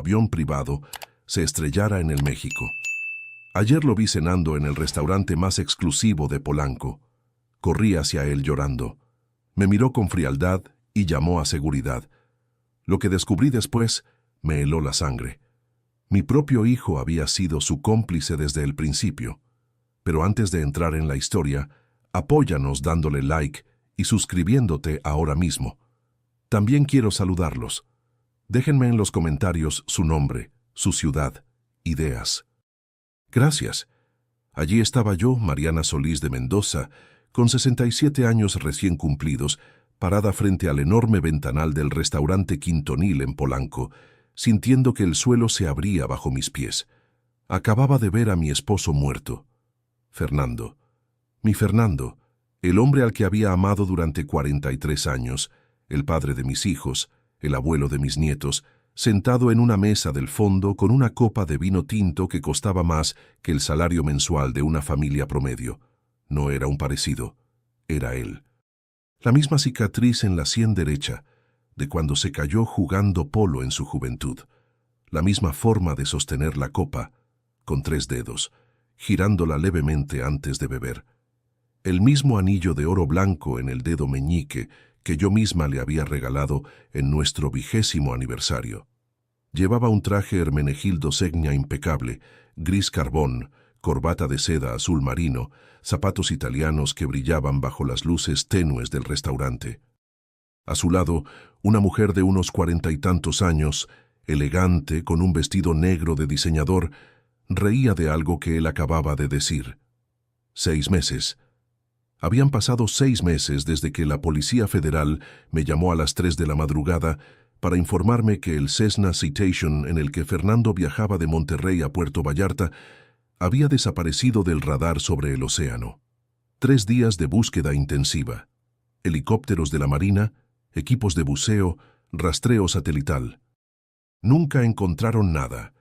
avión privado se estrellara en el México. Ayer lo vi cenando en el restaurante más exclusivo de Polanco. Corrí hacia él llorando. Me miró con frialdad y llamó a seguridad. Lo que descubrí después me heló la sangre. Mi propio hijo había sido su cómplice desde el principio. Pero antes de entrar en la historia, apóyanos dándole like y suscribiéndote ahora mismo. También quiero saludarlos. Déjenme en los comentarios su nombre, su ciudad, ideas. Gracias. Allí estaba yo, Mariana Solís de Mendoza, con 67 años recién cumplidos, parada frente al enorme ventanal del restaurante Quintonil en Polanco, sintiendo que el suelo se abría bajo mis pies. Acababa de ver a mi esposo muerto. Fernando. Mi Fernando, el hombre al que había amado durante 43 años, el padre de mis hijos, el abuelo de mis nietos, sentado en una mesa del fondo con una copa de vino tinto que costaba más que el salario mensual de una familia promedio. No era un parecido, era él. La misma cicatriz en la sien derecha, de cuando se cayó jugando polo en su juventud. La misma forma de sostener la copa, con 3 dedos, girándola levemente antes de beber. El mismo anillo de oro blanco en el dedo meñique que yo misma le había regalado en nuestro 20º aniversario. Llevaba un traje Hermenegildo Segna impecable, gris carbón, corbata de seda azul marino, zapatos italianos que brillaban bajo las luces tenues del restaurante. A su lado, una mujer de unos 40 y tantos años, elegante, con un vestido negro de diseñador, reía de algo que él acababa de decir. 6 meses. Habían pasado 6 meses desde que la Policía Federal me llamó a las 3 de la madrugada para informarme que el Cessna Citation en el que Fernando viajaba de Monterrey a Puerto Vallarta había desaparecido del radar sobre el océano. 3 días de búsqueda intensiva. Helicópteros de la Marina, equipos de buceo, rastreo satelital. Nunca encontraron nada.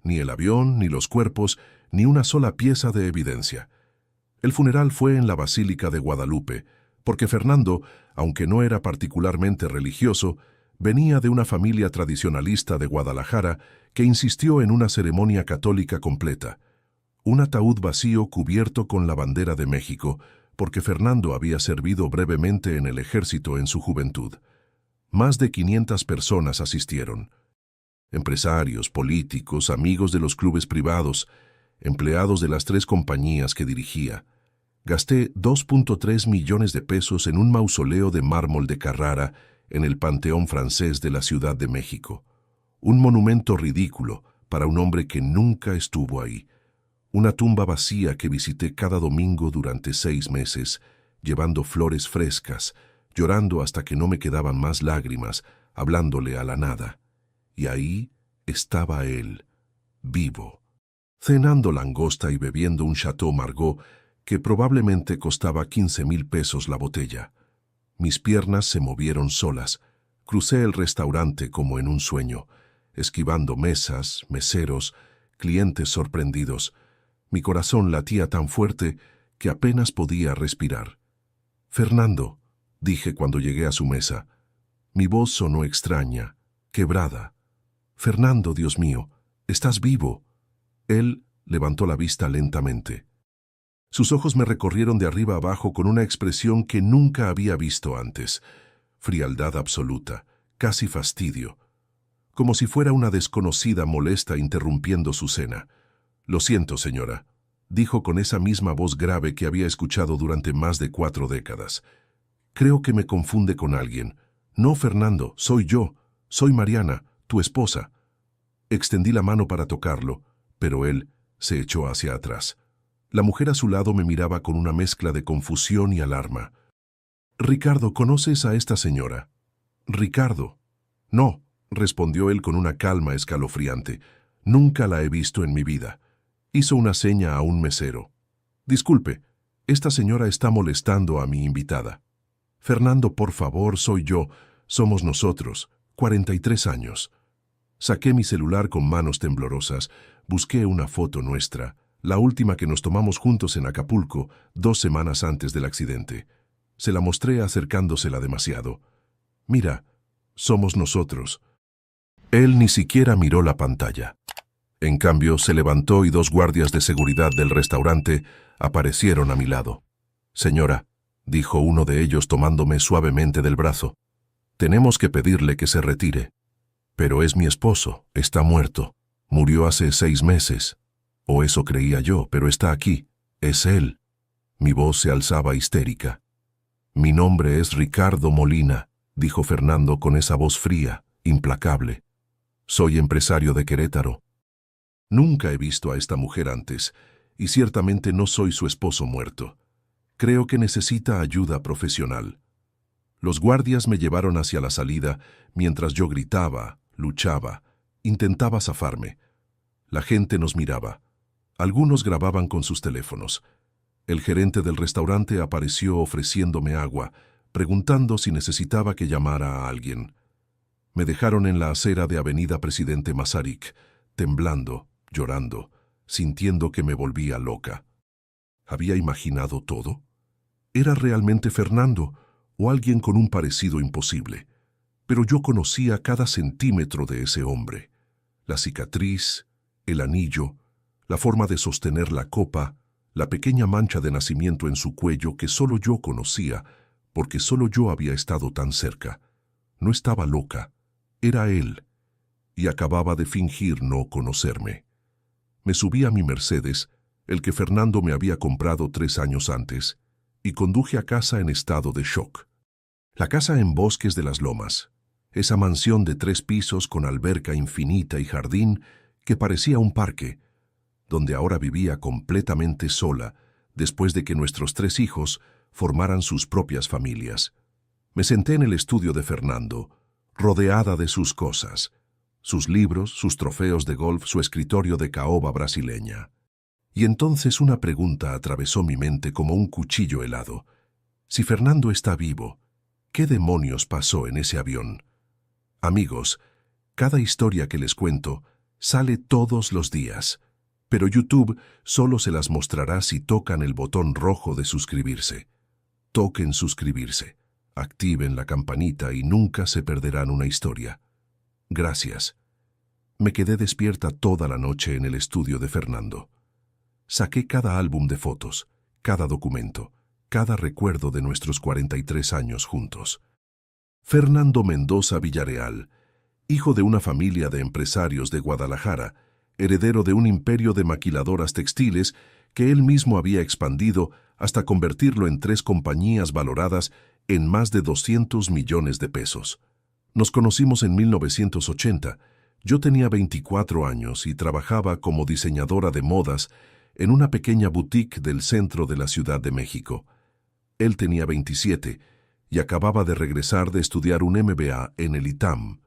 Ni el avión, ni los cuerpos, ni una sola pieza de evidencia. El funeral fue en la Basílica de Guadalupe, porque Fernando, aunque no era particularmente religioso, venía de una familia tradicionalista de Guadalajara que insistió en una ceremonia católica completa. Un ataúd vacío cubierto con la bandera de México, porque Fernando había servido brevemente en el ejército en su juventud. Más de 500 personas asistieron. Empresarios, políticos, amigos de los clubes privados, empleados de las 3 compañías que dirigía. Gasté 2.3 millones de pesos en un mausoleo de mármol de Carrara en el Panteón Francés de la Ciudad de México. Un monumento ridículo para un hombre que nunca estuvo ahí. Una tumba vacía que visité cada domingo durante 6 meses, llevando flores frescas, llorando hasta que no me quedaban más lágrimas, hablándole a la nada. Y ahí estaba él, vivo, cenando langosta y bebiendo un Chateau Margaux que probablemente costaba 15,000 pesos la botella. Mis piernas se movieron solas. Crucé el restaurante como en un sueño, esquivando mesas, meseros, clientes sorprendidos. Mi corazón latía tan fuerte que apenas podía respirar. «Fernando», dije cuando llegué a su mesa. Mi voz sonó extraña, quebrada. «Fernando, Dios mío, estás vivo». Él levantó la vista lentamente. Sus ojos me recorrieron de arriba abajo con una expresión que nunca había visto antes. Frialdad absoluta, casi fastidio. Como si fuera una desconocida molesta interrumpiendo su cena. «Lo siento, señora», dijo con esa misma voz grave que había escuchado durante más de 4 décadas. «Creo que me confunde con alguien. No, Fernando, soy yo. Soy Mariana, tu esposa». Extendí la mano para tocarlo, pero él se echó hacia atrás. La mujer a su lado me miraba con una mezcla de confusión y alarma. «Ricardo, ¿conoces a esta señora?» «Ricardo». «No», respondió él con una calma escalofriante. «Nunca la he visto en mi vida». Hizo una seña a un mesero. «Disculpe, esta señora está molestando a mi invitada». «Fernando, por favor, soy yo. Somos nosotros. 43 años». Saqué mi celular con manos temblorosas. Busqué una foto nuestra, la última que nos tomamos juntos en Acapulco, 2 semanas antes del accidente. Se la mostré acercándosela demasiado. «Mira, somos nosotros». Él ni siquiera miró la pantalla. En cambio, se levantó y 2 guardias de seguridad del restaurante aparecieron a mi lado. «Señora», dijo uno de ellos tomándome suavemente del brazo, «tenemos que pedirle que se retire». «Pero es mi esposo, está muerto. Murió hace 6 meses. O eso creía yo, pero está aquí. Es él». Mi voz se alzaba histérica. «Mi nombre es Ricardo Molina», dijo Fernando con esa voz fría, implacable. «Soy empresario de Querétaro. Nunca he visto a esta mujer antes, y ciertamente no soy su esposo muerto. Creo que necesita ayuda profesional». Los guardias me llevaron hacia la salida mientras yo gritaba, luchaba, intentaba zafarme. La gente nos miraba. Algunos grababan con sus teléfonos. El gerente del restaurante apareció ofreciéndome agua, preguntando si necesitaba que llamara a alguien. Me dejaron en la acera de Avenida Presidente Masaryk, temblando, llorando, sintiendo que me volvía loca. ¿Había imaginado todo? ¿Era realmente Fernando o alguien con un parecido imposible? Pero yo conocía cada centímetro de ese hombre. La cicatriz, el anillo, la forma de sostener la copa, la pequeña mancha de nacimiento en su cuello que solo yo conocía, porque solo yo había estado tan cerca. No estaba loca, era él, y acababa de fingir no conocerme. Me subí a mi Mercedes, el que Fernando me había comprado 3 años antes, y conduje a casa en estado de shock. La casa en Bosques de las Lomas, esa mansión de 3 pisos con alberca infinita y jardín que parecía un parque, donde ahora vivía completamente sola después de que nuestros 3 hijos formaran sus propias familias. Me senté en el estudio de Fernando, rodeada de sus cosas, sus libros, sus trofeos de golf, su escritorio de caoba brasileña. Y entonces una pregunta atravesó mi mente como un cuchillo helado. Si Fernando está vivo, ¿qué demonios pasó en ese avión? Amigos, cada historia que les cuento sale todos los días, pero YouTube solo se las mostrará si tocan el botón rojo de suscribirse. Toquen suscribirse, activen la campanita y nunca se perderán una historia. Gracias. Me quedé despierta toda la noche en el estudio de Fernando. Saqué cada álbum de fotos, cada documento, cada recuerdo de nuestros 43 años juntos. Fernando Mendoza Villarreal, hijo de una familia de empresarios de Guadalajara, heredero de un imperio de maquiladoras textiles que él mismo había expandido hasta convertirlo en 3 compañías valoradas en más de 200 millones de pesos. Nos conocimos en 1980. Yo tenía 24 años y trabajaba como diseñadora de modas en una pequeña boutique del centro de la Ciudad de México. Él tenía 27 y acababa de regresar de estudiar un MBA en el ITAM.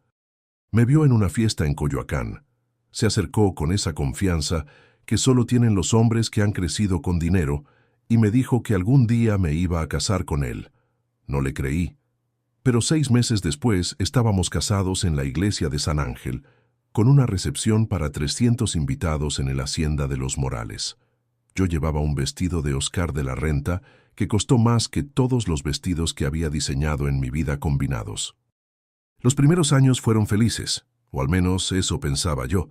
Me vio en una fiesta en Coyoacán. Se acercó con esa confianza que solo tienen los hombres que han crecido con dinero y me dijo que algún día me iba a casar con él. No le creí. Pero 6 meses después estábamos casados en la iglesia de San Ángel, con una recepción para 300 invitados en el Hacienda de los Morales. Yo llevaba un vestido de Oscar de la Renta que costó más que todos los vestidos que había diseñado en mi vida combinados. Los primeros años fueron felices, o al menos eso pensaba yo.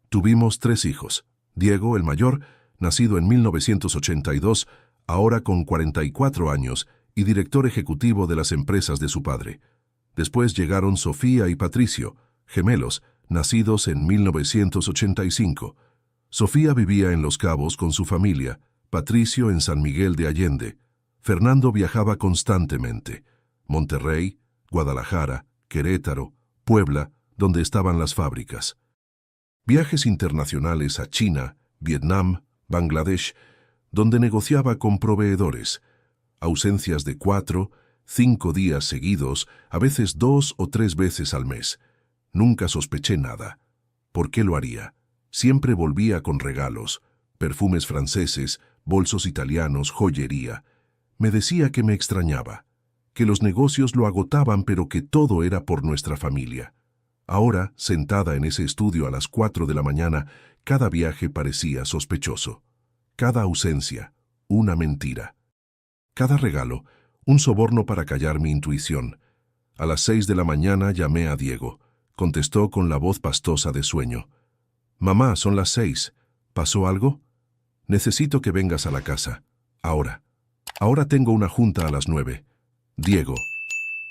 Tuvimos 3 hijos. Diego, el mayor, nacido en 1982, ahora con 44 años y director ejecutivo de las empresas de su padre. Después llegaron Sofía y Patricio, gemelos, nacidos en 1985. Sofía vivía en Los Cabos con su familia, Patricio en San Miguel de Allende. Fernando viajaba constantemente. Monterrey, Guadalajara, Querétaro, Puebla, donde estaban las fábricas. Viajes internacionales a China, Vietnam, Bangladesh, donde negociaba con proveedores. Ausencias de 4, 5 días seguidos, a veces 2 o 3 veces al mes. Nunca sospeché nada. ¿Por qué lo haría? Siempre volvía con regalos, perfumes franceses, bolsos italianos, joyería. Me decía que me extrañaba, que los negocios lo agotaban, pero que todo era por nuestra familia. Ahora, sentada en ese estudio a las 4 de la mañana, cada viaje parecía sospechoso. Cada ausencia, una mentira. Cada regalo, un soborno para callar mi intuición. A las 6 de la mañana llamé a Diego. contestó con la voz pastosa de sueño. Mamá, son las 6. ¿Pasó algo? Necesito que vengas a la casa. Ahora. Ahora tengo una junta a las 9. Diego.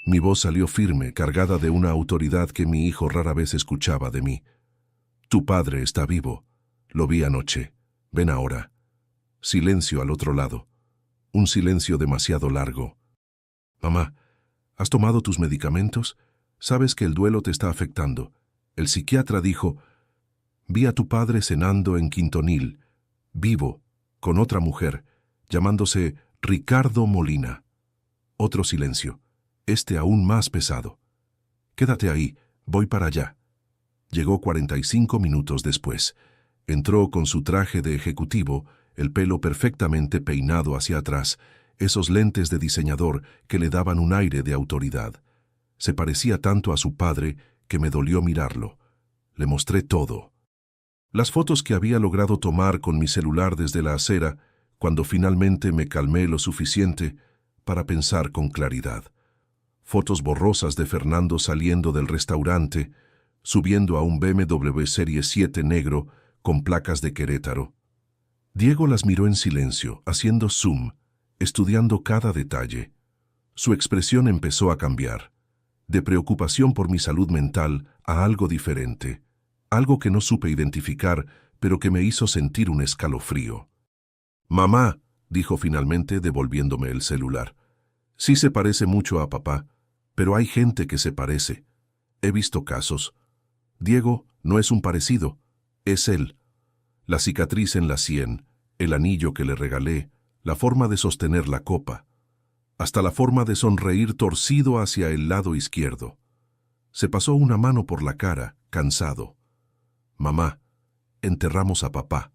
Mi voz salió firme, cargada de una autoridad que mi hijo rara vez escuchaba de mí. Tu padre está vivo. Lo vi anoche. Ven ahora. Silencio al otro lado. Un silencio demasiado largo. Mamá, ¿has tomado tus medicamentos? Sabes que el duelo te está afectando. El psiquiatra dijo, vi a tu padre cenando en Quintonil, vivo, con otra mujer, llamándose Ricardo Molina. Otro silencio, este aún más pesado. Quédate ahí, voy para allá. Llegó 45 minutos después. Entró con su traje de ejecutivo, el pelo perfectamente peinado hacia atrás, esos lentes de diseñador que le daban un aire de autoridad. Se parecía tanto a su padre que me dolió mirarlo. Le mostré todo. Las fotos que había logrado tomar con mi celular desde la acera, cuando finalmente me calmé lo suficiente para pensar con claridad. Fotos borrosas de Fernando saliendo del restaurante, subiendo a un BMW Serie 7 negro con placas de Querétaro. Diego las miró en silencio, haciendo zoom, estudiando cada detalle. Su expresión empezó a cambiar, de preocupación por mi salud mental a algo diferente, algo que no supe identificar, pero que me hizo sentir un escalofrío. Mamá, dijo finalmente devolviéndome el celular. Sí se parece mucho a papá, pero hay gente que se parece. He visto casos. Diego no es un parecido, es él. La cicatriz en la sien, el anillo que le regalé, la forma de sostener la copa, hasta la forma de sonreír torcido hacia el lado izquierdo. Se pasó una mano por la cara, cansado. Mamá, enterramos a papá.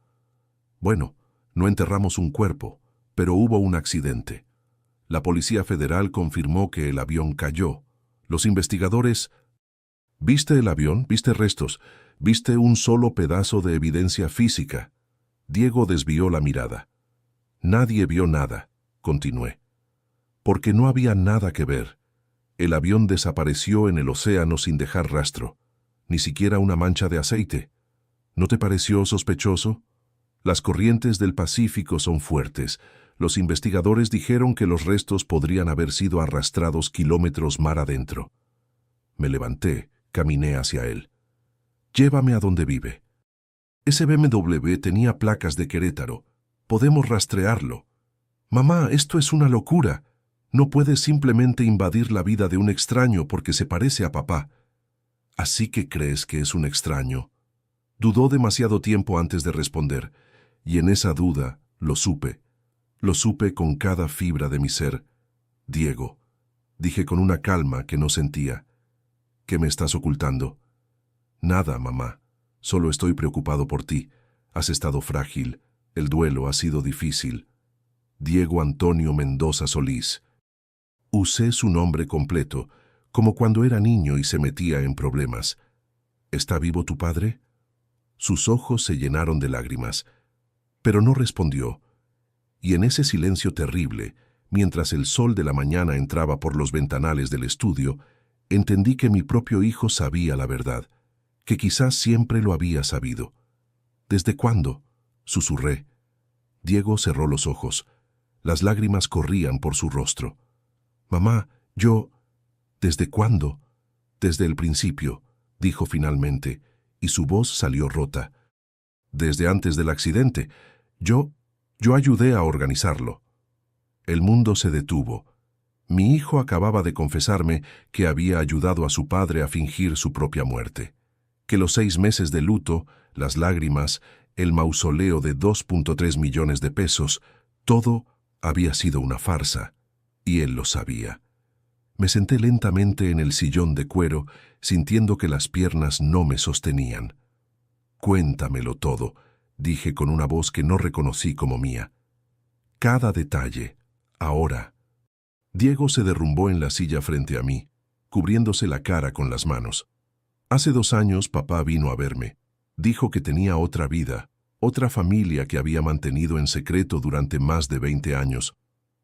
Bueno, no enterramos un cuerpo, pero hubo un accidente. La Policía Federal confirmó que el avión cayó. Los investigadores... ¿Viste el avión? ¿Viste restos? ¿Viste un solo pedazo de evidencia física? Diego desvió la mirada. Nadie vio nada, continué. Porque no había nada que ver. El avión desapareció en el océano sin dejar rastro, ni siquiera una mancha de aceite. ¿No te pareció sospechoso? Las corrientes del Pacífico son fuertes. Los investigadores dijeron que los restos podrían haber sido arrastrados kilómetros mar adentro. Me levanté, caminé hacia él. Llévame a donde vive. Ese BMW tenía placas de Querétaro. Podemos rastrearlo. Mamá, esto es una locura. No puedes simplemente invadir la vida de un extraño porque se parece a papá. ¿Así que crees que es un extraño? Dudó demasiado tiempo antes de responder, y en esa duda lo supe. Lo supe con cada fibra de mi ser. Diego, dije con una calma que no sentía. ¿Qué me estás ocultando? Nada, mamá. Solo estoy preocupado por ti. Has estado frágil. El duelo ha sido difícil. Diego Antonio Mendoza Solís. Usé su nombre completo, como cuando era niño y se metía en problemas. ¿Está vivo tu padre? Sus ojos se llenaron de lágrimas, pero no respondió. Y en ese silencio terrible, mientras el sol de la mañana entraba por los ventanales del estudio, entendí que mi propio hijo sabía la verdad, que quizás siempre lo había sabido. ¿Desde cuándo?, susurré. Diego cerró los ojos. Las lágrimas corrían por su rostro. Mamá, yo... ¿Desde cuándo? Desde el principio, dijo finalmente, y su voz salió rota. Desde antes del accidente. Yo ayudé a organizarlo. El mundo se detuvo. Mi hijo acababa de confesarme que había ayudado a su padre a fingir su propia muerte, que los 6 meses de luto, las lágrimas, el mausoleo de 2.3 millones de pesos, todo había sido una farsa, y él lo sabía. Me senté lentamente en el sillón de cuero, sintiendo que las piernas no me sostenían. Cuéntamelo todo, dije con una voz que no reconocí como mía. Cada detalle, ahora. Diego se derrumbó en la silla frente a mí, cubriéndose la cara con las manos. Hace 2 años papá vino a verme. Dijo que tenía otra vida, otra familia que había mantenido en secreto durante más de 20 años.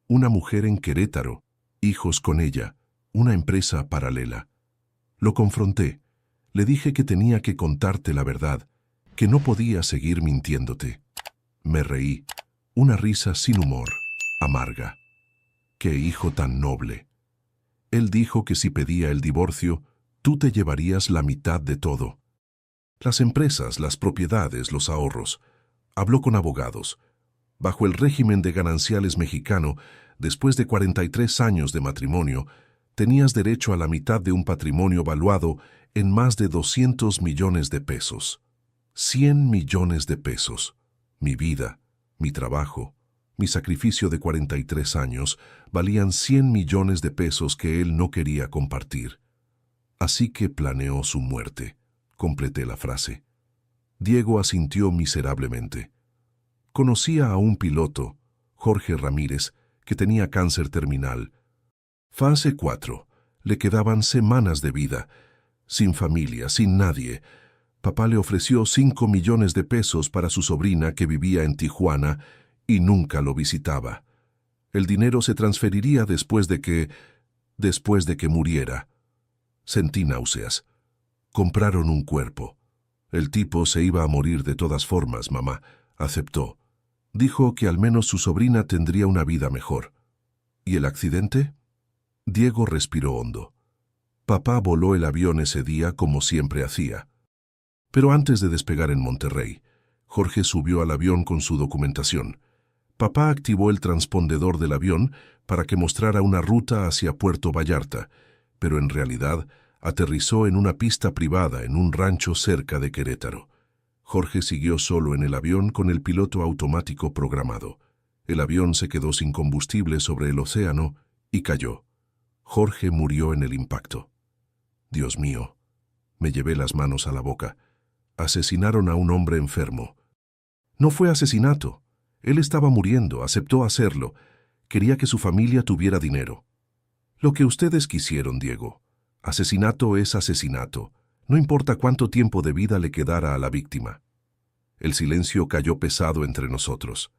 Una mujer en Querétaro, hijos con ella, una empresa paralela. Lo confronté. Le dije que tenía que contarte la verdad, que no podía seguir mintiéndote. Me reí, una risa sin humor, amarga. ¡Qué hijo tan noble! Él dijo que si pedía el divorcio, tú te llevarías la mitad de todo. Las empresas, las propiedades, los ahorros. Habló con abogados. Bajo el régimen de gananciales mexicano, después de 43 años de matrimonio, tenías derecho a la mitad de un patrimonio valuado en más de 200 millones de pesos. 100 millones de pesos. Mi vida, mi trabajo, mi sacrificio de 43 años valían 100 millones de pesos que él no quería compartir. Así que planeó su muerte. Completé la frase. Diego asintió miserablemente. Conocía a un piloto, Jorge Ramírez, que tenía cáncer terminal. Fase 4. Le quedaban semanas de vida. Sin familia, sin nadie. Papá le ofreció 5 millones de pesos para su sobrina que vivía en Tijuana y nunca lo visitaba. El dinero se transferiría después de que muriera. Sentí náuseas. Compraron un cuerpo. El tipo se iba a morir de todas formas, mamá. Aceptó. Dijo que al menos su sobrina tendría una vida mejor. ¿Y el accidente? Diego respiró hondo. Papá voló el avión ese día como siempre hacía. Pero antes de despegar en Monterrey, Jorge subió al avión con su documentación. Papá activó el transpondedor del avión para que mostrara una ruta hacia Puerto Vallarta, pero en realidad aterrizó en una pista privada en un rancho cerca de Querétaro. Jorge siguió solo en el avión con el piloto automático programado. El avión se quedó sin combustible sobre el océano y cayó. Jorge murió en el impacto. Dios mío, me llevé las manos a la boca. Asesinaron a un hombre enfermo. No fue asesinato. Él estaba muriendo, aceptó hacerlo. Quería que su familia tuviera dinero. Lo que ustedes quisieron, Diego. Asesinato es asesinato. No importa cuánto tiempo de vida le quedara a la víctima. El silencio cayó pesado entre nosotros.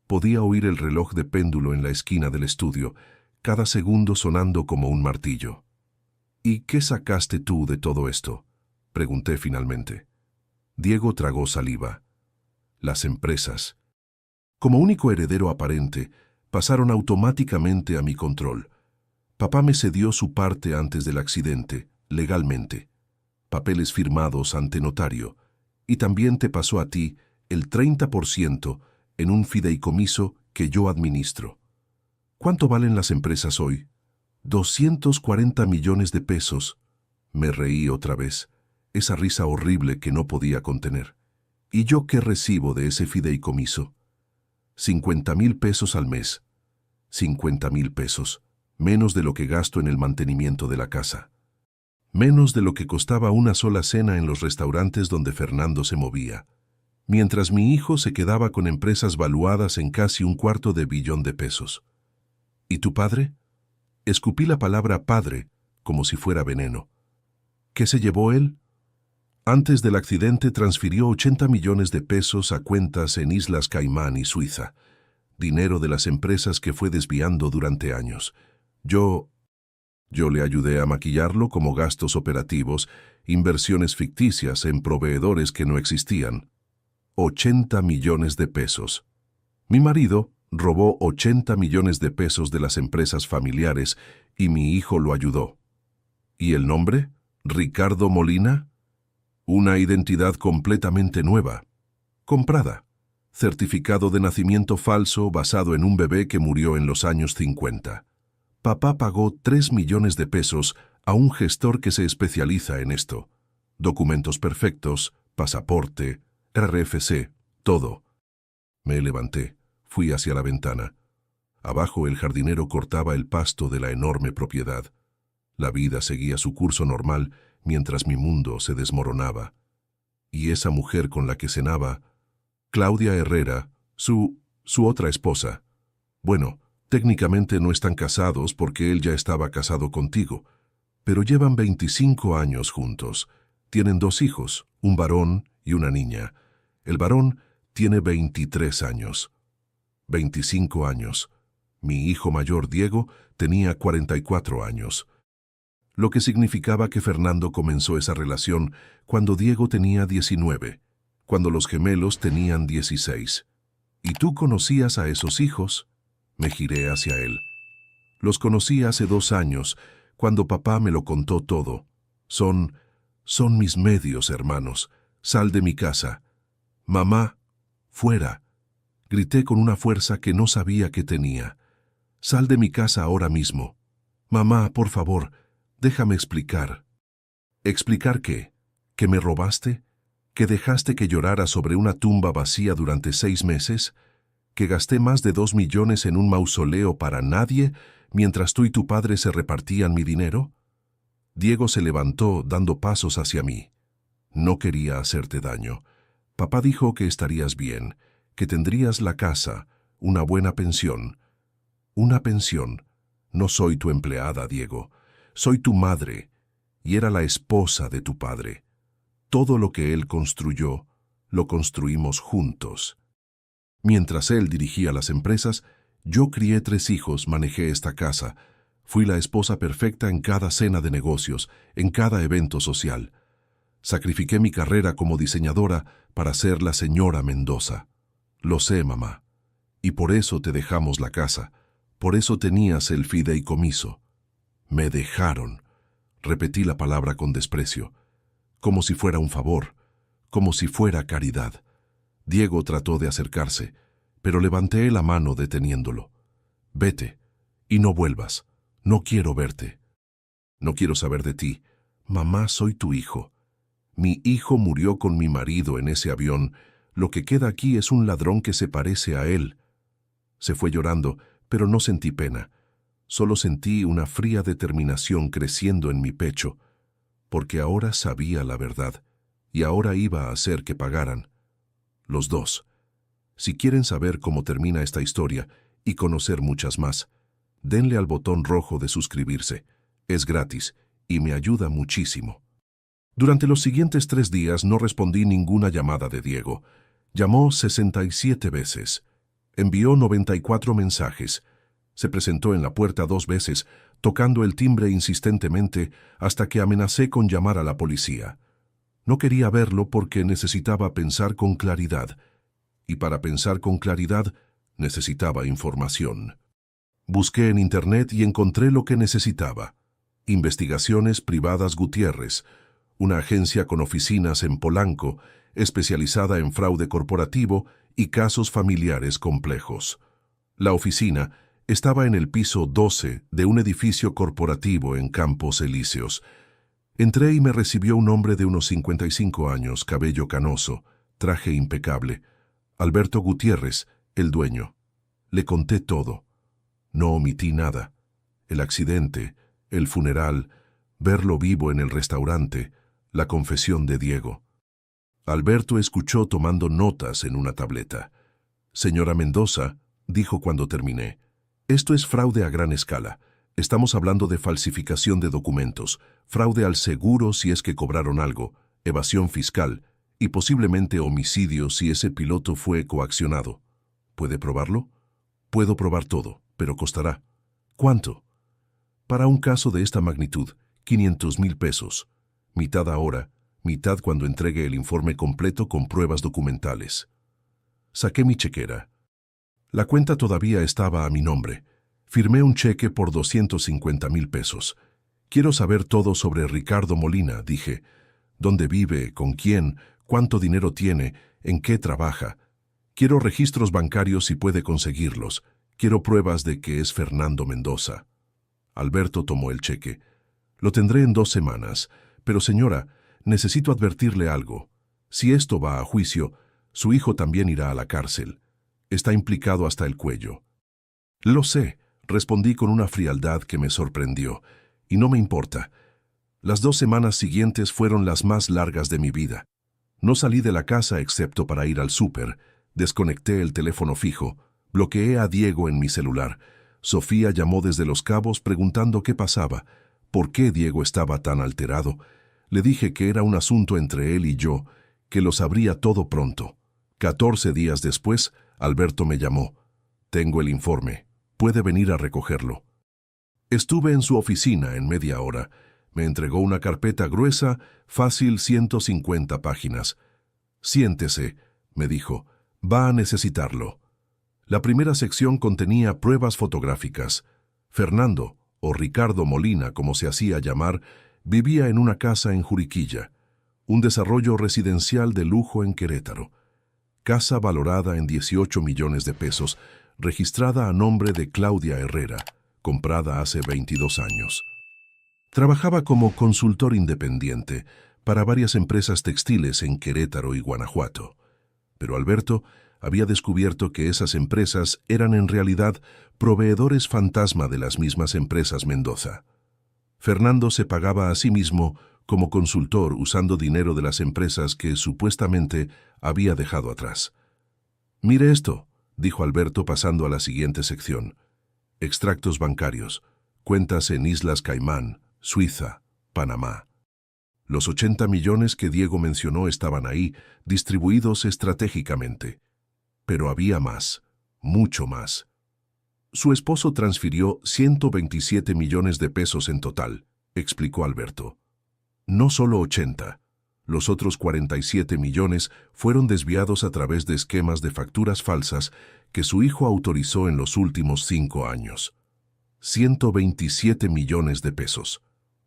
Podía oír el reloj de péndulo en la esquina del estudio, cada segundo sonando como un martillo. ¿Y qué sacaste tú de todo esto?, pregunté finalmente. Diego tragó saliva. Las empresas. Como único heredero aparente, pasaron automáticamente a mi control. Papá me cedió su parte antes del accidente, legalmente. Papeles firmados ante notario. Y también te pasó a ti el 30% en un fideicomiso que yo administro. ¿Cuánto valen las empresas hoy? 240 millones de pesos. Me reí otra vez, esa risa horrible que no podía contener. ¿Y yo qué recibo de ese fideicomiso? 50,000 pesos al mes. 50,000 pesos, menos de lo que gasto en el mantenimiento de la casa. Menos de lo que costaba una sola cena en los restaurantes donde Fernando se movía. Mientras mi hijo se quedaba con empresas valuadas en casi 250 millones de pesos. ¿Y tu padre? Escupí la palabra padre como si fuera veneno. ¿Qué se llevó él? Antes del accidente transfirió 80 millones de pesos a cuentas en Islas Caimán y Suiza, dinero de las empresas que fue desviando durante años. Yo le ayudé a maquillarlo como gastos operativos, inversiones ficticias en proveedores que no existían. 80 millones de pesos. Mi marido robó 80 millones de pesos de las empresas familiares y mi hijo lo ayudó. ¿Y el nombre? ¿Ricardo Molina? Una identidad completamente nueva. Comprada. Certificado de nacimiento falso basado en un bebé que murió en los años 50. Papá pagó 3 millones de pesos a un gestor que se especializa en esto. Documentos perfectos, pasaporte, RFC, todo. Me levanté, fui hacia la ventana. Abajo el jardinero cortaba el pasto de la enorme propiedad. La vida seguía su curso normal mientras mi mundo se desmoronaba. Y esa mujer con la que cenaba, Claudia Herrera, su otra esposa. Bueno, técnicamente no están casados porque él ya estaba casado contigo, pero llevan 25 años juntos. Tienen 2 hijos, un varón y una niña. El varón tiene 23 años. 25 años. Mi hijo mayor, Diego, tenía 44 años. lo que significaba que Fernando comenzó esa relación cuando Diego tenía 19, cuando los gemelos tenían 16. ¿Y tú conocías a esos hijos? Me giré hacia él. Los conocí hace 2 años, cuando papá me lo contó todo. Son mis medios, hermanos. Sal de mi casa. Mamá, fuera. Grité con una fuerza que no sabía que tenía. Sal de mi casa ahora mismo. Mamá, por favor, déjame explicar. ¿Explicar qué? ¿Que me robaste? ¿Que dejaste que llorara sobre una tumba vacía durante 6 meses? ¿Que gasté más de 2 millones en un mausoleo para nadie mientras tú y tu padre se repartían mi dinero? Diego se levantó dando pasos hacia mí. No quería hacerte daño. Papá dijo que estarías bien, que tendrías la casa, una buena pensión. Una pensión. No soy tu empleada, Diego. Soy tu madre, y era la esposa de tu padre. Todo lo que él construyó, lo construimos juntos. Mientras él dirigía las empresas, yo crié 3 hijos, manejé esta casa. Fui la esposa perfecta en cada cena de negocios, en cada evento social. Sacrifiqué mi carrera como diseñadora para ser la señora Mendoza. Lo sé, mamá. Y por eso te dejamos la casa. Por eso tenías el fideicomiso. Me dejaron. Repetí la palabra con desprecio. Como si fuera un favor. Como si fuera caridad. Diego trató de acercarse, pero levanté la mano deteniéndolo. Vete, y no vuelvas. No quiero verte. No quiero saber de ti. Mamá, soy tu hijo. Mi hijo murió con mi marido en ese avión. Lo que queda aquí es un ladrón que se parece a él. Se fue llorando, pero no sentí pena. Solo sentí una fría determinación creciendo en mi pecho, porque ahora sabía la verdad, y ahora iba a hacer que pagaran. Los dos. Si quieren saber cómo termina esta historia y conocer muchas más, denle al botón rojo de suscribirse. Es gratis y me ayuda muchísimo. Durante los siguientes 3 días no respondí ninguna llamada de Diego. Llamó 67 veces. Envió 94 mensajes. Se presentó en la puerta 2 veces, tocando el timbre insistentemente hasta que amenacé con llamar a la policía. No quería verlo porque necesitaba pensar con claridad. Y para pensar con claridad, necesitaba información. Busqué en Internet y encontré lo que necesitaba. Investigaciones Privadas Gutiérrez, una agencia con oficinas en Polanco, especializada en fraude corporativo y casos familiares complejos. La oficina estaba en el piso 12 de un edificio corporativo en Campos Elíseos. Entré y me recibió un hombre de unos 55 años, cabello canoso, traje impecable. Alberto Gutiérrez, el dueño. Le conté todo. No omití nada. El accidente, el funeral, verlo vivo en el restaurante, la confesión de Diego. Alberto escuchó tomando notas en una tableta. Señora Mendoza, dijo cuando terminé, esto es fraude a gran escala. Estamos hablando de falsificación de documentos, fraude al seguro si es que cobraron algo, evasión fiscal y posiblemente homicidio si ese piloto fue coaccionado. ¿Puede probarlo? Puedo probar todo, pero costará. ¿Cuánto? Para un caso de esta magnitud, 500,000 pesos. Mitad ahora, mitad cuando entregue el informe completo con pruebas documentales. Saqué mi chequera. La cuenta todavía estaba a mi nombre. Firmé un cheque por 250,000 pesos. Quiero saber todo sobre Ricardo Molina, dije. ¿Dónde vive? ¿Con quién? ¿Cuánto dinero tiene? ¿En qué trabaja? Quiero registros bancarios si puede conseguirlos. Quiero pruebas de que es Fernando Mendoza. Alberto tomó el cheque. Lo tendré en 2 semanas. Pero señora, necesito advertirle algo. Si esto va a juicio, su hijo también irá a la cárcel. Está implicado hasta el cuello. Lo sé, respondí con una frialdad que me sorprendió. Y no me importa. Las 2 semanas siguientes fueron las más largas de mi vida. No salí de la casa excepto para ir al súper. Desconecté el teléfono fijo. Bloqueé a Diego en mi celular. Sofía llamó desde Los Cabos preguntando qué pasaba, por qué Diego estaba tan alterado. Le dije que era un asunto entre él y yo, que lo sabría todo pronto. 14 días después, Alberto me llamó. Tengo el informe. Puede venir a recogerlo. Estuve en su oficina en media hora. Me entregó una carpeta gruesa, fácil 150 páginas. «Siéntese», me dijo, «va a necesitarlo». La primera sección contenía pruebas fotográficas. Fernando, o Ricardo Molina, como se hacía llamar, vivía en una casa en Juriquilla, un desarrollo residencial de lujo en Querétaro. Casa valorada en 18 millones de pesos, registrada a nombre de Claudia Herrera, comprada hace 22 años. Trabajaba como consultor independiente para varias empresas textiles en Querétaro y Guanajuato. Pero Alberto había descubierto que esas empresas eran en realidad proveedores fantasma de las mismas empresas Mendoza. Fernando se pagaba a sí mismo como consultor usando dinero de las empresas que supuestamente había dejado atrás. «Mire esto», dijo Alberto pasando a la siguiente sección. Extractos bancarios, cuentas en Islas Caimán, Suiza, Panamá. Los 80 millones que Diego mencionó estaban ahí, distribuidos estratégicamente. Pero había más, mucho más. Su esposo transfirió 127 millones de pesos en total, explicó Alberto. No solo 80. Los otros 47 millones fueron desviados a través de esquemas de facturas falsas que su hijo autorizó en los últimos 5 años. 127 millones de pesos.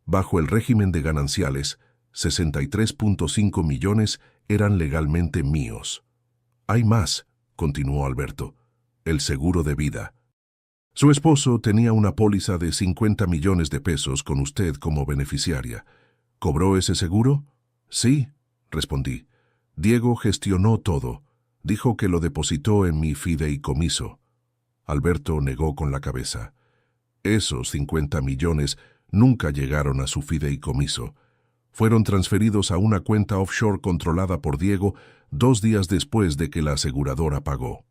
Bajo el régimen de gananciales, 63.5 millones eran legalmente míos. Hay más, continuó Alberto, el seguro de vida. Su esposo tenía una póliza de 50 millones de pesos con usted como beneficiaria. ¿Cobró ese seguro? Sí, respondí. Diego gestionó todo. Dijo que lo depositó en mi fideicomiso. Alberto negó con la cabeza. Esos 50 millones nunca llegaron a su fideicomiso. Fueron transferidos a una cuenta offshore controlada por Diego 2 días después de que la aseguradora pagó.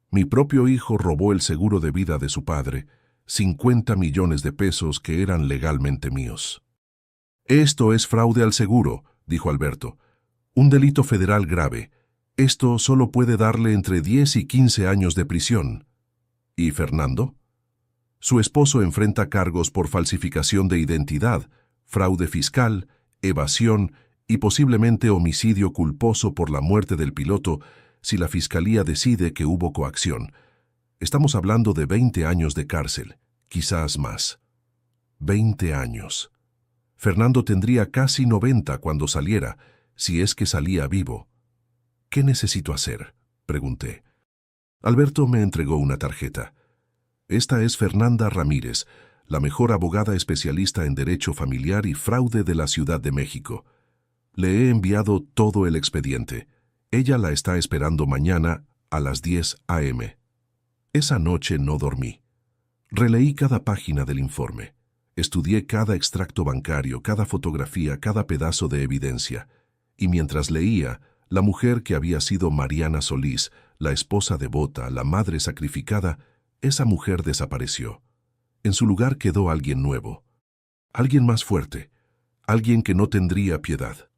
Mi propio hijo robó el seguro de vida de su padre, 50 millones de pesos que eran legalmente míos. Esto es fraude al seguro, dijo Alberto. Un delito federal grave. Esto solo puede darle entre 10 y 15 años de prisión. ¿Y Fernando? Su esposo enfrenta cargos por falsificación de identidad, fraude fiscal, evasión y posiblemente homicidio culposo por la muerte del piloto si la fiscalía decide que hubo coacción. Estamos hablando de 20 años de cárcel, quizás más. 20 años. Fernando tendría casi 90 cuando saliera, si es que salía vivo. ¿Qué necesito hacer?, pregunté. Alberto me entregó una tarjeta. Esta es Fernanda Ramírez, la mejor abogada especialista en derecho familiar y fraude de la Ciudad de México. Le he enviado todo el expediente. Ella la está esperando mañana a las 10 a.m. Esa noche no dormí. Releí cada página del informe. Estudié cada extracto bancario, cada fotografía, cada pedazo de evidencia. Y mientras leía, la mujer que había sido Mariana Solís, la esposa devota, la madre sacrificada, esa mujer desapareció. En su lugar quedó alguien nuevo. Alguien más fuerte. Alguien que no tendría piedad.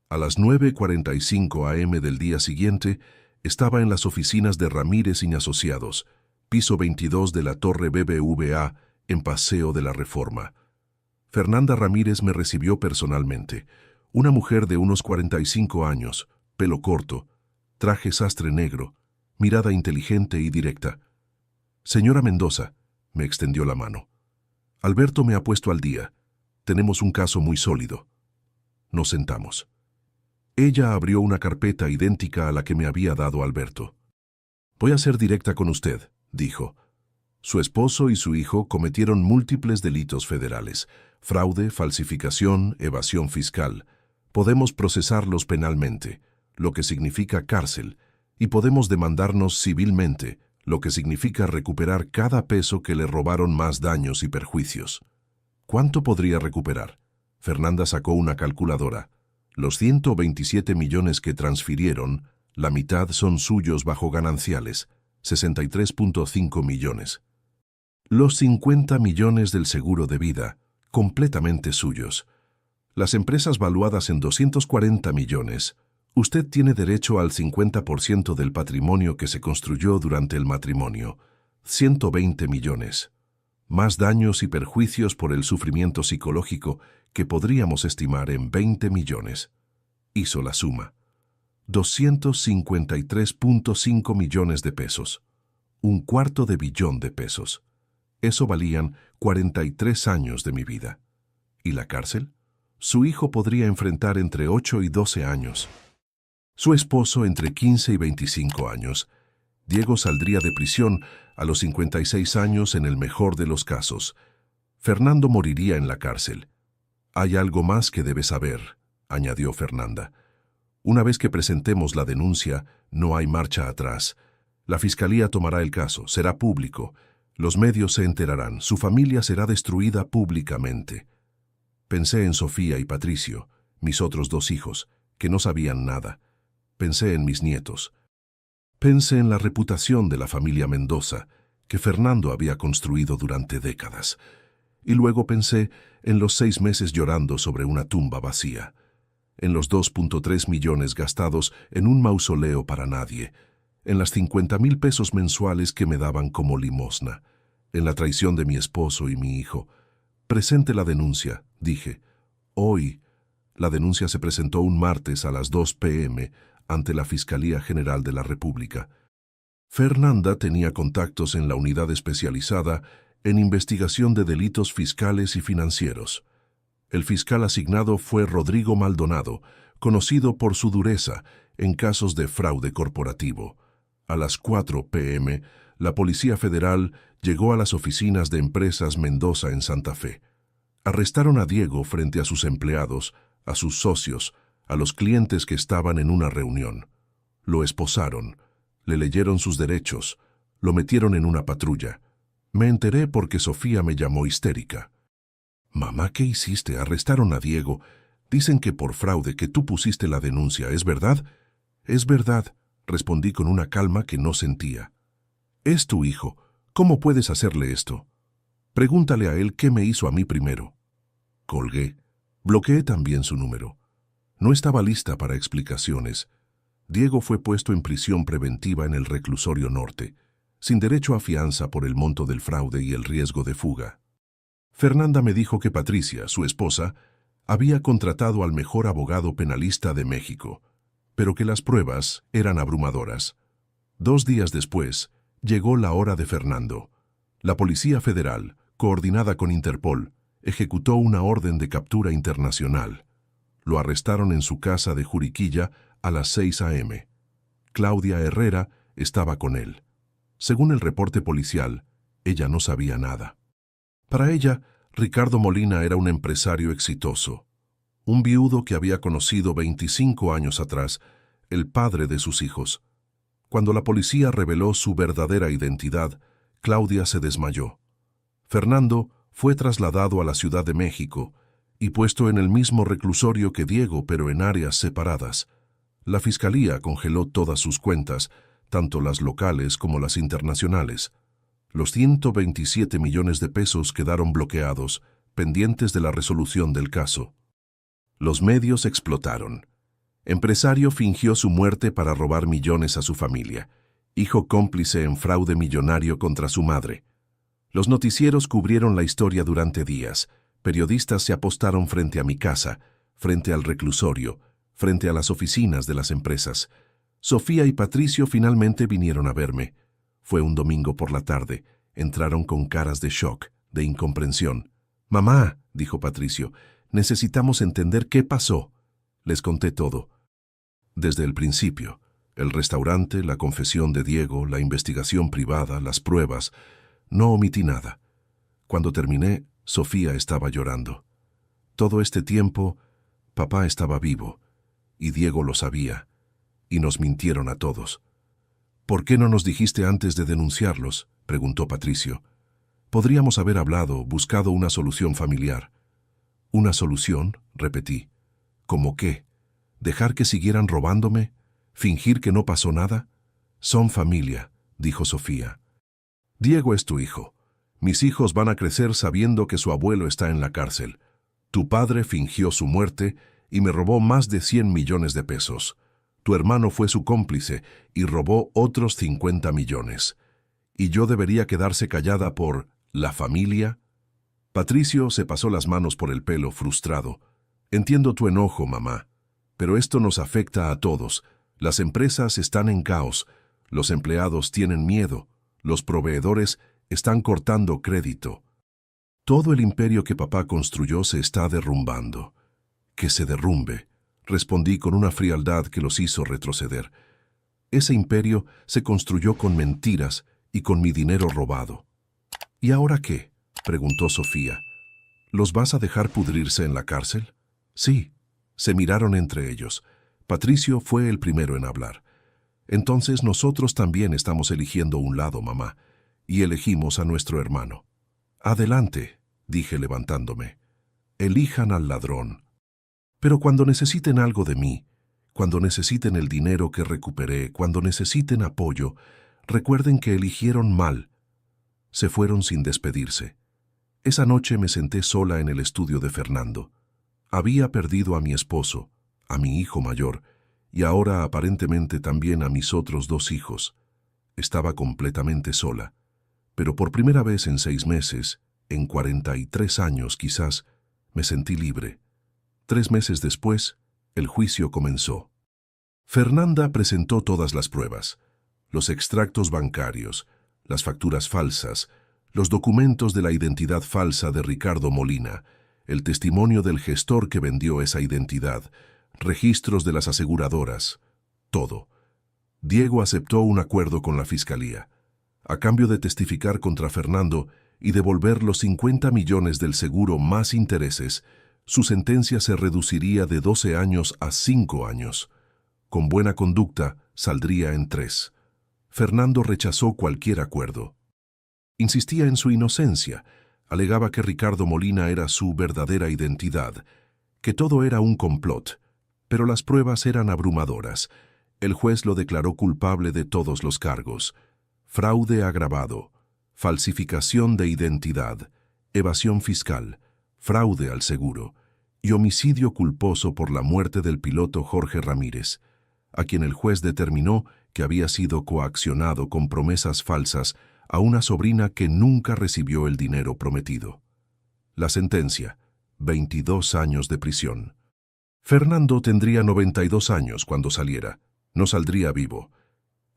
A las 9:45 a.m. del día siguiente, estaba en las oficinas de Ramírez y Asociados, piso 22 de la Torre BBVA, en Paseo de la Reforma. Fernanda Ramírez me recibió personalmente. Una mujer de unos 45 años, pelo corto, traje sastre negro, mirada inteligente y directa. «Señora Mendoza», me extendió la mano. «Alberto me ha puesto al día. Tenemos un caso muy sólido». Nos sentamos. Ella abrió una carpeta idéntica a la que me había dado Alberto. «Voy a ser directa con usted», dijo. Su esposo y su hijo cometieron múltiples delitos federales: fraude, falsificación, evasión fiscal. Podemos procesarlos penalmente, lo que significa cárcel, y podemos demandarnos civilmente, lo que significa recuperar cada peso que le robaron más daños y perjuicios. ¿Cuánto podría recuperar? Fernanda sacó una calculadora. Los 127 millones que transfirieron, la mitad son suyos bajo gananciales, 63.5 millones. Los 50 millones del seguro de vida, completamente suyos. Las empresas valuadas en 240 millones. Usted tiene derecho al 50% del patrimonio que se construyó durante el matrimonio, 120 millones. Más daños y perjuicios por el sufrimiento psicológico que podríamos estimar en 20 millones. Hizo la suma. 253.5 millones de pesos. Un cuarto de billón de pesos. Eso valían 43 años de mi vida. ¿Y la cárcel? Su hijo podría enfrentar entre 8 y 12 años. Su esposo entre 15 y 25 años. Diego saldría de prisión a los 56 años en el mejor de los casos. Fernando moriría en la cárcel. Hay algo más que debes saber, añadió Fernanda. Una vez que presentemos la denuncia, no hay marcha atrás. La fiscalía tomará el caso, será público. Los medios se enterarán, su familia será destruida públicamente. Pensé en Sofía y Patricio, mis otros 2 hijos, que no sabían nada. Pensé en mis nietos. Pensé en la reputación de la familia Mendoza, que Fernando había construido durante décadas. Y luego pensé en los 6 meses llorando sobre una tumba vacía, en los 2.3 millones gastados en un mausoleo para nadie, en las 50,000 pesos mensuales que me daban como limosna, en la traición de mi esposo y mi hijo. Presente la denuncia, dije. Hoy, la denuncia se presentó un martes a las 2 p.m., ante la Fiscalía General de la República. Fernanda tenía contactos en la unidad especializada en investigación de delitos fiscales y financieros. El fiscal asignado fue Rodrigo Maldonado, conocido por su dureza en casos de fraude corporativo. A las 4 p.m., la Policía Federal llegó a las oficinas de Empresas Mendoza en Santa Fe. Arrestaron a Diego frente a sus empleados, a sus socios, a los clientes que estaban en una reunión. Lo esposaron, le leyeron sus derechos, lo metieron en una patrulla. Me enteré porque Sofía me llamó histérica. «Mamá, ¿qué hiciste? Arrestaron a Diego. Dicen que por fraude, que tú pusiste la denuncia. ¿Es verdad?» «Es verdad», respondí con una calma que no sentía. «Es tu hijo. ¿Cómo puedes hacerle esto? Pregúntale a él qué me hizo a mí primero». Colgué. Bloqueé también su número. No estaba lista para explicaciones. Diego fue puesto en prisión preventiva en el reclusorio norte, sin derecho a fianza por el monto del fraude y el riesgo de fuga. Fernanda me dijo que Patricia, su esposa, había contratado al mejor abogado penalista de México, pero que las pruebas eran abrumadoras. 2 días después, llegó la hora de Fernando. La Policía Federal, coordinada con Interpol, ejecutó una orden de captura internacional. Lo arrestaron en su casa de Juriquilla a las 6 a.m. Claudia Herrera estaba con él. Según el reporte policial, ella no sabía nada. Para ella, Ricardo Molina era un empresario exitoso, un viudo que había conocido 25 años atrás, el padre de sus hijos. Cuando la policía reveló su verdadera identidad, Claudia se desmayó. Fernando fue trasladado a la Ciudad de México y puesto en el mismo reclusorio que Diego, pero en áreas separadas. La Fiscalía congeló todas sus cuentas, tanto las locales como las internacionales. Los 127 millones de pesos quedaron bloqueados, pendientes de la resolución del caso. Los medios explotaron. Empresario fingió su muerte para robar millones a su familia. Hijo cómplice en fraude millonario contra su madre. Los noticieros cubrieron la historia durante días. Periodistas se apostaron frente a mi casa, frente al reclusorio, frente a las oficinas de las empresas. Sofía y Patricio finalmente vinieron a verme. Fue un domingo por la tarde. Entraron con caras de shock, de incomprensión. «Mamá», dijo Patricio, «necesitamos entender qué pasó». Les conté todo. Desde el principio, el restaurante, la confesión de Diego, la investigación privada, las pruebas. No omití nada. Cuando terminé, Sofía estaba llorando. Todo este tiempo, papá estaba vivo, y Diego lo sabía, y nos mintieron a todos. «¿Por qué no nos dijiste antes de denunciarlos?», preguntó Patricio. «Podríamos haber hablado, buscado una solución familiar». «¿Una solución?», repetí. «¿Cómo qué? ¿Dejar que siguieran robándome? ¿Fingir que no pasó nada?» «Son familia», dijo Sofía. «Diego es tu hijo. Mis hijos van a crecer sabiendo que su abuelo está en la cárcel. Tu padre fingió su muerte y me robó más de 100 millones de pesos. Tu hermano fue su cómplice y robó otros 50 millones. Y yo debería quedarse callada por ¿La familia? Patricio se pasó las manos por el pelo, frustrado. Entiendo tu enojo, mamá, pero esto nos afecta a todos. Las empresas están en caos, los empleados tienen miedo, los proveedores están cortando crédito. Todo el imperio que papá construyó se está derrumbando. Que se derrumbe, respondí con una frialdad que los hizo retroceder. Ese imperio se construyó con mentiras y con mi dinero robado. ¿Y ahora qué?, preguntó Sofía. ¿Los vas a dejar pudrirse en la cárcel? Sí, se miraron entre ellos. Patricio fue el primero en hablar. Entonces nosotros también estamos eligiendo un lado, mamá, y elegimos a nuestro hermano. Adelante, dije levantándome. Elijan al ladrón. Pero cuando necesiten algo de mí, cuando necesiten el dinero que recuperé, cuando necesiten apoyo, recuerden que eligieron mal. Se fueron sin despedirse. Esa noche me senté sola en el estudio de Fernando. Había perdido a mi esposo, a mi hijo mayor, y ahora aparentemente también a mis otros 2 hijos. Estaba completamente sola, pero por primera vez en 6 meses, en 43 años quizás, me sentí libre. 3 meses después, el juicio comenzó. Fernanda presentó todas las pruebas, los extractos bancarios, las facturas falsas, los documentos de la identidad falsa de Ricardo Molina, el testimonio del gestor que vendió esa identidad, registros de las aseguradoras, todo. Diego aceptó un acuerdo con la fiscalía. A cambio de testificar contra Fernando y devolver los 50 millones del seguro más intereses, su sentencia se reduciría de 12 años a 5 años. Con buena conducta, saldría en 3. Fernando rechazó cualquier acuerdo. Insistía en su inocencia, alegaba que Ricardo Molina era su verdadera identidad, que todo era un complot, pero las pruebas eran abrumadoras. El juez lo declaró culpable de todos los cargos: fraude agravado, falsificación de identidad, evasión fiscal, fraude al seguro y homicidio culposo por la muerte del piloto Jorge Ramírez, a quien el juez determinó que había sido coaccionado con promesas falsas a una sobrina que nunca recibió el dinero prometido. La sentencia: 22 años de prisión. Fernando tendría 92 años cuando saliera. No saldría vivo.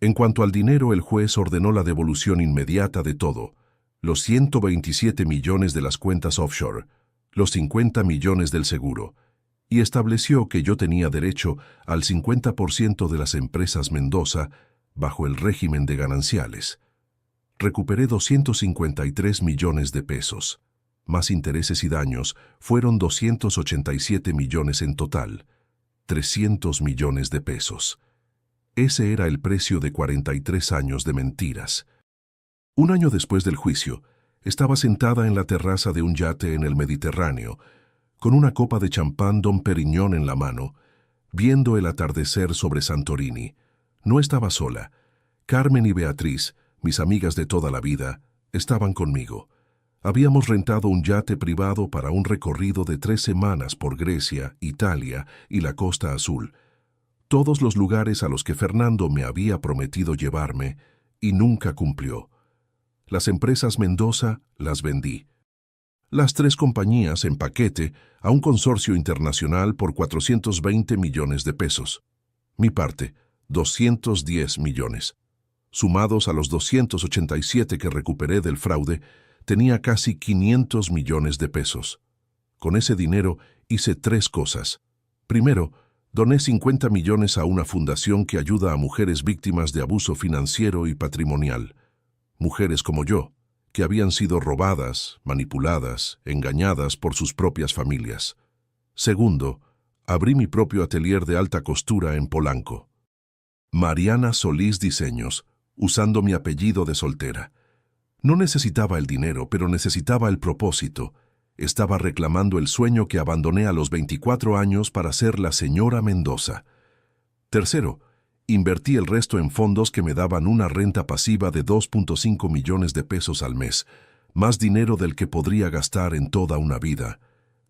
En cuanto al dinero, el juez ordenó la devolución inmediata de todo: los 127 millones de las cuentas offshore, los 50 millones del seguro, y estableció que yo tenía derecho al 50% de las empresas Mendoza bajo el régimen de gananciales. Recuperé 253 millones de pesos. Más intereses y daños, fueron 287 millones en total. 300 millones de pesos. Ese era el precio de 43 años de mentiras. Un año después del juicio, estaba sentada en la terraza de un yate en el Mediterráneo, con una copa de champán Dom Perignon en la mano, viendo el atardecer sobre Santorini. No estaba sola. Carmen y Beatriz, mis amigas de toda la vida, estaban conmigo. Habíamos rentado un yate privado para un recorrido de 3 semanas por Grecia, Italia y la Costa Azul. Todos los lugares a los que Fernando me había prometido llevarme y nunca cumplió. Las empresas Mendoza las vendí. Las 3 compañías en paquete a un consorcio internacional por 420 millones de pesos. Mi parte, 210 millones. Sumados a los 287 que recuperé del fraude, tenía casi 500 millones de pesos. Con ese dinero hice 3 cosas. Primero, doné 50 millones a una fundación que ayuda a mujeres víctimas de abuso financiero y patrimonial. Mujeres como yo, que habían sido robadas, manipuladas, engañadas por sus propias familias. Segundo, abrí mi propio atelier de alta costura en Polanco. Mariana Solís Diseños, usando mi apellido de soltera. No necesitaba el dinero, pero necesitaba el propósito. Estaba reclamando el sueño que abandoné a los 24 años para ser la señora Mendoza. Tercero, invertí el resto en fondos que me daban una renta pasiva de 2.5 millones de pesos al mes, más dinero del que podría gastar en toda una vida.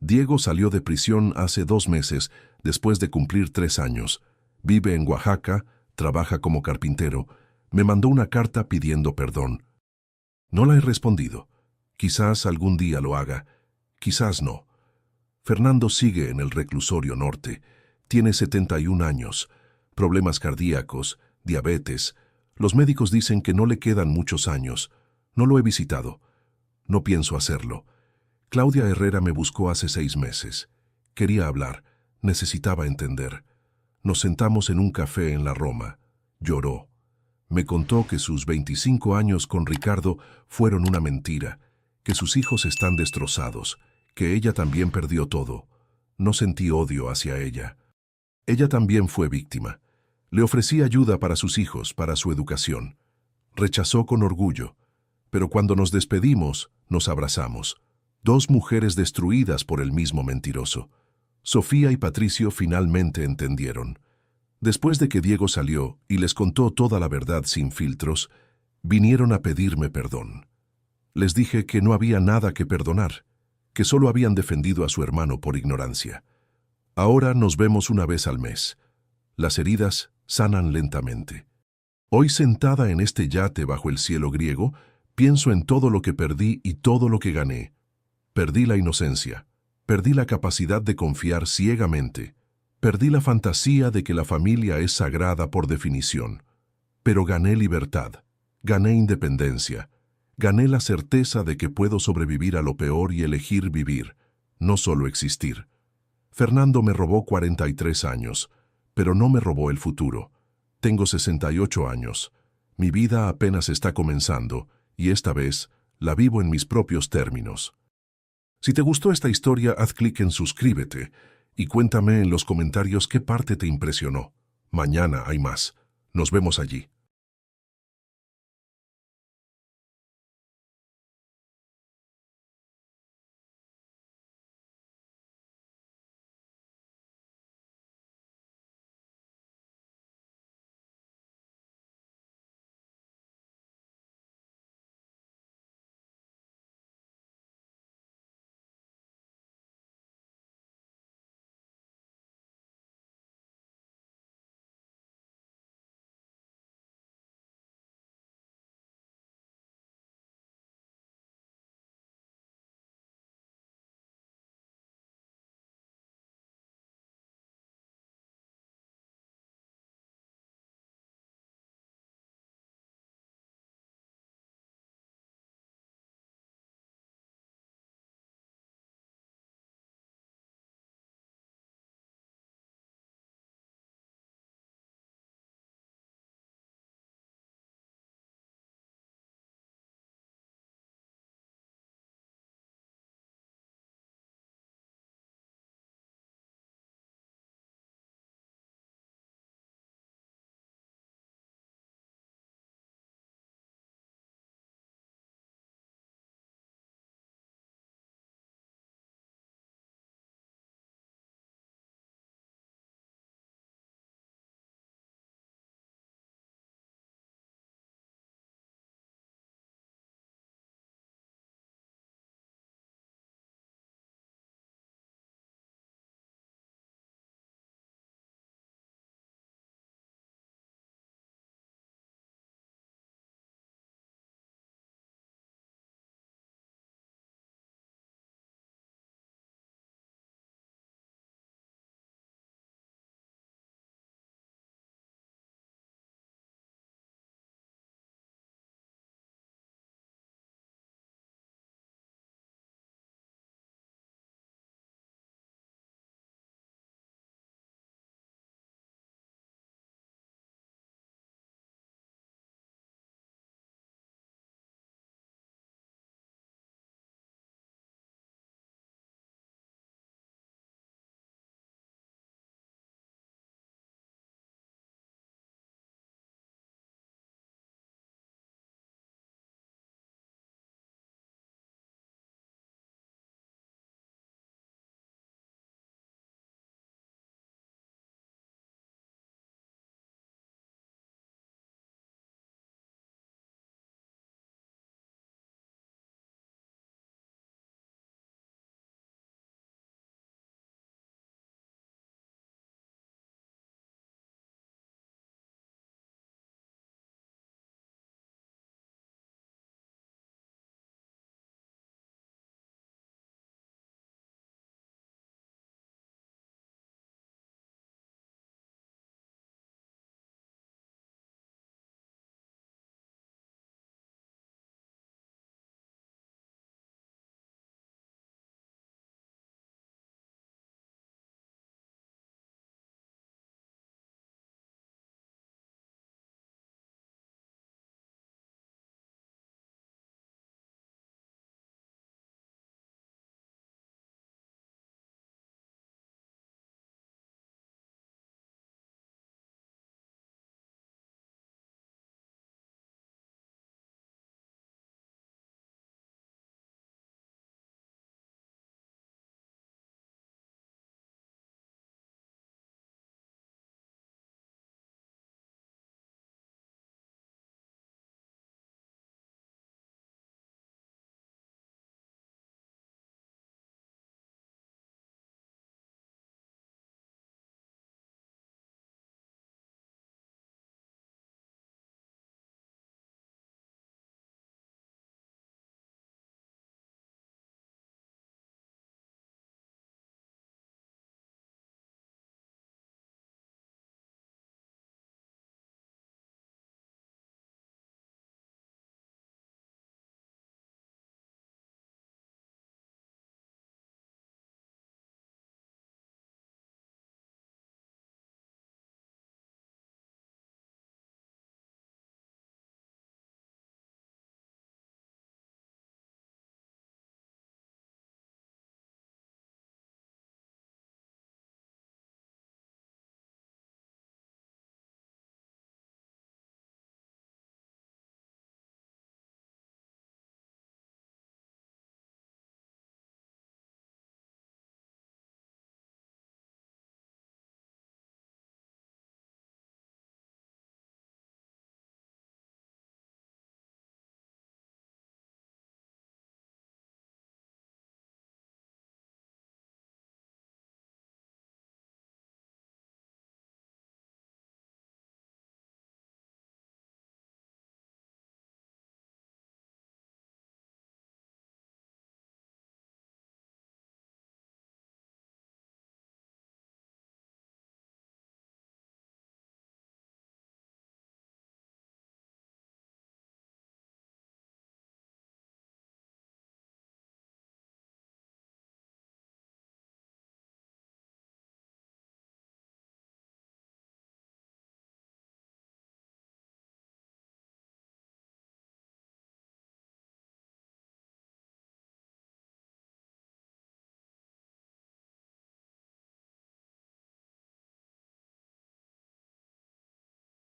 Diego salió de prisión hace 2 meses, después de cumplir 3 años. Vive en Oaxaca, trabaja como carpintero. Me mandó una carta pidiendo perdón. No la he respondido. Quizás algún día lo haga, quizás no. Fernando sigue en el reclusorio norte. Tiene 71 años, problemas cardíacos, diabetes. Los médicos dicen que no le quedan muchos años. No lo he visitado. No pienso hacerlo. Claudia Herrera me buscó hace 6 meses. Quería hablar, necesitaba entender. Nos sentamos en un café en la Roma. Lloró. Me contó que sus 25 años con Ricardo fueron una mentira, que sus hijos están destrozados, que ella también perdió todo. No sentí odio hacia ella. Ella también fue víctima. Le ofrecí ayuda para sus hijos, para su educación. Rechazó con orgullo, pero cuando nos despedimos, nos abrazamos. 2 mujeres destruidas por el mismo mentiroso. Sofía y Patricio finalmente entendieron. Después de que Diego salió y les contó toda la verdad sin filtros, vinieron a pedirme perdón. Les dije que no había nada que perdonar, que solo habían defendido a su hermano por ignorancia. Ahora nos vemos una vez al mes. Las heridas sanan lentamente. Hoy, sentada en este yate bajo el cielo griego, pienso en todo lo que perdí y todo lo que gané. Perdí la inocencia, perdí la capacidad de confiar ciegamente, perdí la fantasía de que la familia es sagrada por definición. Pero gané libertad, gané independencia, gané la certeza de que puedo sobrevivir a lo peor y elegir vivir, no solo existir. Fernando me robó 43 años, pero no me robó el futuro. Tengo 68 años. Mi vida apenas está comenzando, y esta vez la vivo en mis propios términos. Si te gustó esta historia, haz clic en suscríbete y cuéntame en los comentarios qué parte te impresionó. Mañana hay más. Nos vemos allí.